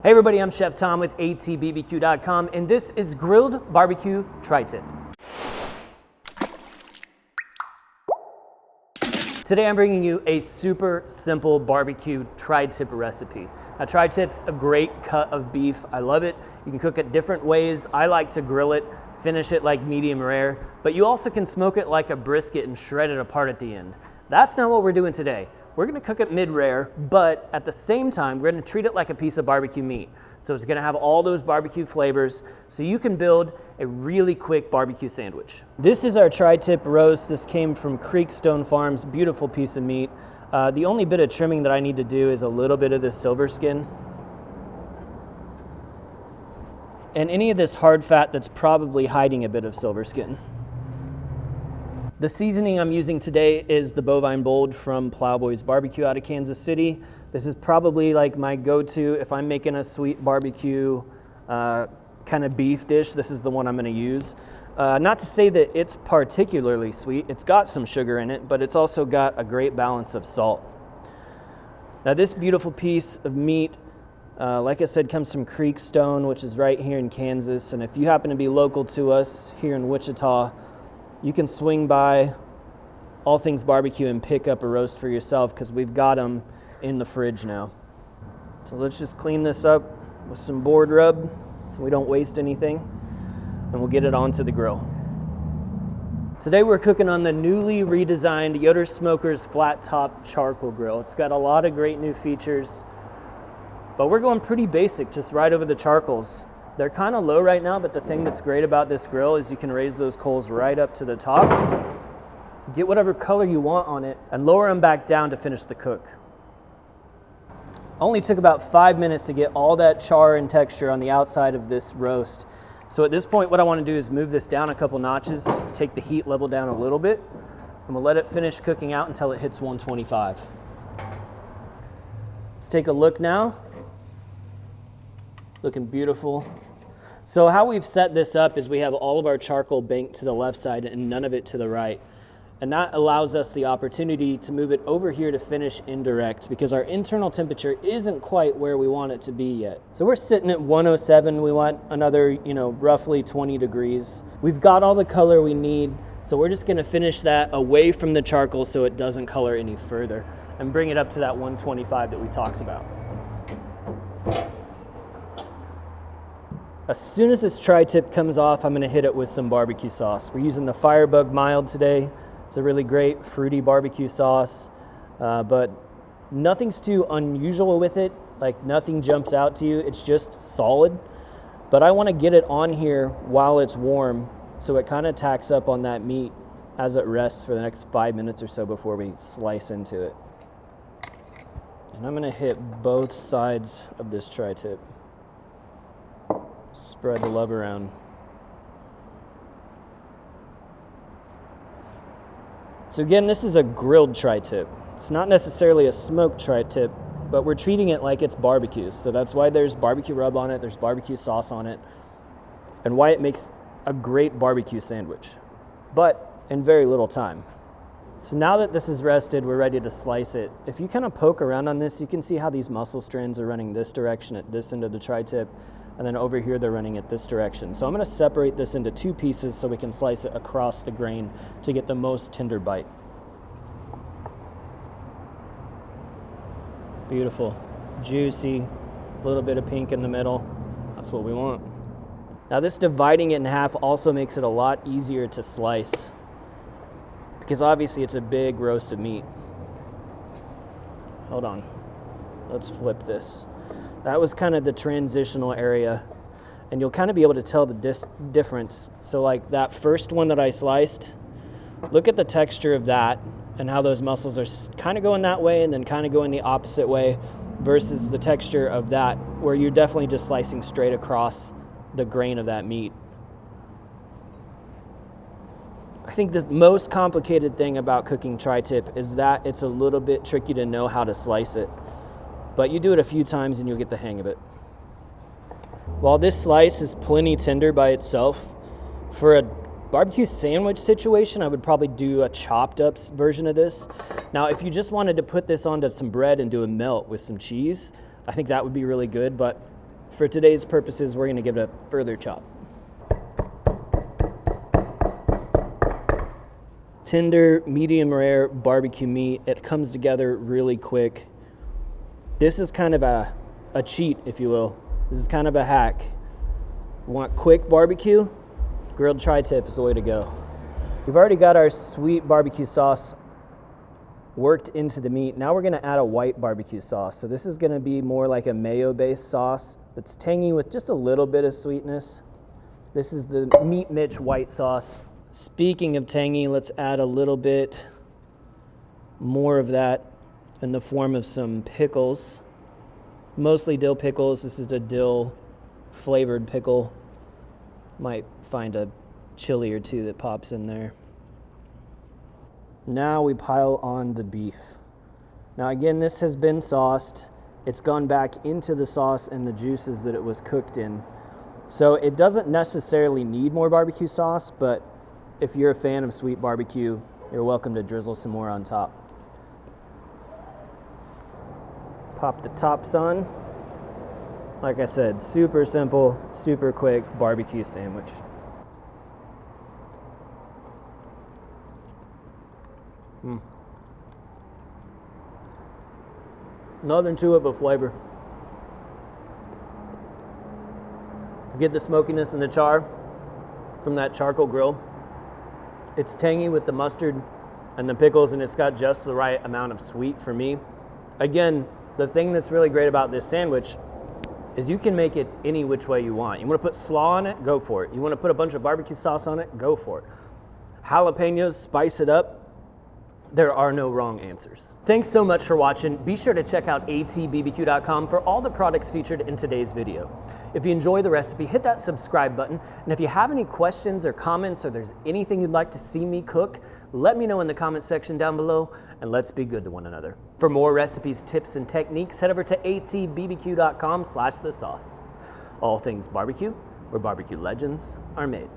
Hey everybody, I'm Chef Tom with atbbq.com, and this is Grilled Barbecue Tri-Tip. Today I'm bringing you a super simple barbecue tri-tip recipe. Now, tri-tip's a great cut of beef. I love it. You can cook it different ways. I like to grill it, finish it like medium rare, but you also can smoke it like a brisket and shred it apart at the end. That's not what we're doing today. We're gonna cook it mid-rare, but at the same time, we're gonna treat it like a piece of barbecue meat. So it's gonna have all those barbecue flavors, so you can build a really quick barbecue sandwich. This is our tri-tip roast. This came from Creekstone Farms, beautiful piece of meat. The only bit of trimming that I need to do is a little bit of this silver skin. And any of this hard fat that's probably hiding a bit of silver skin. The seasoning I'm using today is the Bovine Bold from Plowboys Barbecue out of Kansas City. This is probably like my go-to if I'm making a sweet barbecue kind of beef dish. This is the one I'm gonna use. Not to say that it's particularly sweet. It's got some sugar in it, but it's also got a great balance of salt. Now this beautiful piece of meat, like I said, comes from Creekstone, which is right here in Kansas. And if you happen to be local to us here in Wichita, you can swing by All Things Barbecue and pick up a roast for yourself, because we've got them in the fridge now. So let's just clean this up with some board rub so we don't waste anything, and we'll get it onto the grill. Today we're cooking on the newly redesigned Yoder Smokers flat top charcoal grill. It's got a lot of great new features, but we're going pretty basic, just right over the charcoals. They're kind of low right now, but the thing that's great about this grill is you can raise those coals right up to the top, get whatever color you want on it, and lower them back down to finish the cook. Only took about 5 minutes to get all that char and texture on the outside of this roast. So at this point, what I want to do is move this down a couple notches, just take the heat level down a little bit, and we'll let it finish cooking out until it hits 125. Let's take a look now. Looking beautiful. So how we've set this up is we have all of our charcoal banked to the left side and none of it to the right. And that allows us the opportunity to move it over here to finish indirect, because our internal temperature isn't quite where we want it to be yet. So we're sitting at 107. We want another, roughly 20 degrees. We've got all the color we need. So we're just gonna finish that away from the charcoal so it doesn't color any further, and bring it up to that 125 that we talked about. As soon as this tri-tip comes off, I'm gonna hit it with some barbecue sauce. We're using the Firebug Mild today. It's a really great fruity barbecue sauce, but nothing's too unusual with it. Like, nothing jumps out to you. It's just solid, but I wanna get it on here while it's warm so it kind of tacks up on that meat as it rests for the next 5 minutes or so before we slice into it. And I'm gonna hit both sides of this tri-tip. Spread the love around. So again, this is a grilled tri-tip. It's not necessarily a smoked tri-tip, but we're treating it like it's barbecue. So that's why there's barbecue rub on it, there's barbecue sauce on it, and why it makes a great barbecue sandwich, but in very little time. So now that this is rested, we're ready to slice it. If you kind of poke around on this, you can see how these muscle strands are running this direction at this end of the tri-tip, and then over here they're running it this direction. So I'm gonna separate this into 2 pieces so we can slice it across the grain to get the most tender bite. Beautiful, juicy, a little bit of pink in the middle. That's what we want. Now this dividing it in half also makes it a lot easier to slice, because obviously it's a big roast of meat. Hold on, let's flip this. That was kind of the transitional area, and you'll kind of be able to tell the difference. So like that first one that I sliced, look at the texture of that and how those muscles are kind of going that way and then kind of going the opposite way, versus the texture of that where you're definitely just slicing straight across the grain of that meat. I think the most complicated thing about cooking tri-tip is that it's a little bit tricky to know how to slice it. But you do it a few times and you'll get the hang of it. While this slice is plenty tender by itself, for a barbecue sandwich situation, I would probably do a chopped up version of this. Now, if you just wanted to put this onto some bread and do a melt with some cheese, I think that would be really good, but For today's purposes, we're gonna give it a further chop. Tender, medium rare barbecue meat. It comes together really quick. This is kind of a cheat, if you will. This is kind of a hack. Want quick barbecue? Grilled tri-tip is the way to go. We've already got our sweet barbecue sauce worked into the meat. Now we're gonna add a white barbecue sauce. So this is gonna be more like a mayo-based sauce that's tangy with just a little bit of sweetness. This is the Meat Mitch white sauce. Speaking of tangy, let's add a little bit more of that in the form of some pickles. Mostly dill pickles. This is a dill flavored pickle. Might find a chili or two that pops in there. Now we pile on the beef. Now again, this has been sauced. It's gone back into the sauce and the juices that it was cooked in. So it doesn't necessarily need more barbecue sauce, but if you're a fan of sweet barbecue, you're welcome to drizzle some more on top. Pop the tops on. Like I said, super simple, super quick barbecue sandwich. Nothing to it but flavor. Get the smokiness and the char from that charcoal grill. It's tangy with the mustard and the pickles, and it's got just the right amount of sweet for me. Again, the thing that's really great about this sandwich is you can make it any which way you want. You want to put slaw on it? Go for it. You want to put a bunch of barbecue sauce on it? Go for it. Jalapenos, spice it up. There are no wrong answers. Thanks so much for watching. Be sure to check out atbbq.com for all the products featured in today's video. If you enjoy the recipe, hit that subscribe button. And if you have any questions or comments, or there's anything you'd like to see me cook, let me know in the comment section down below, and let's be good to one another. For more recipes, tips, and techniques, head over to atbbq.com/thesauce. All things barbecue, where barbecue legends are made.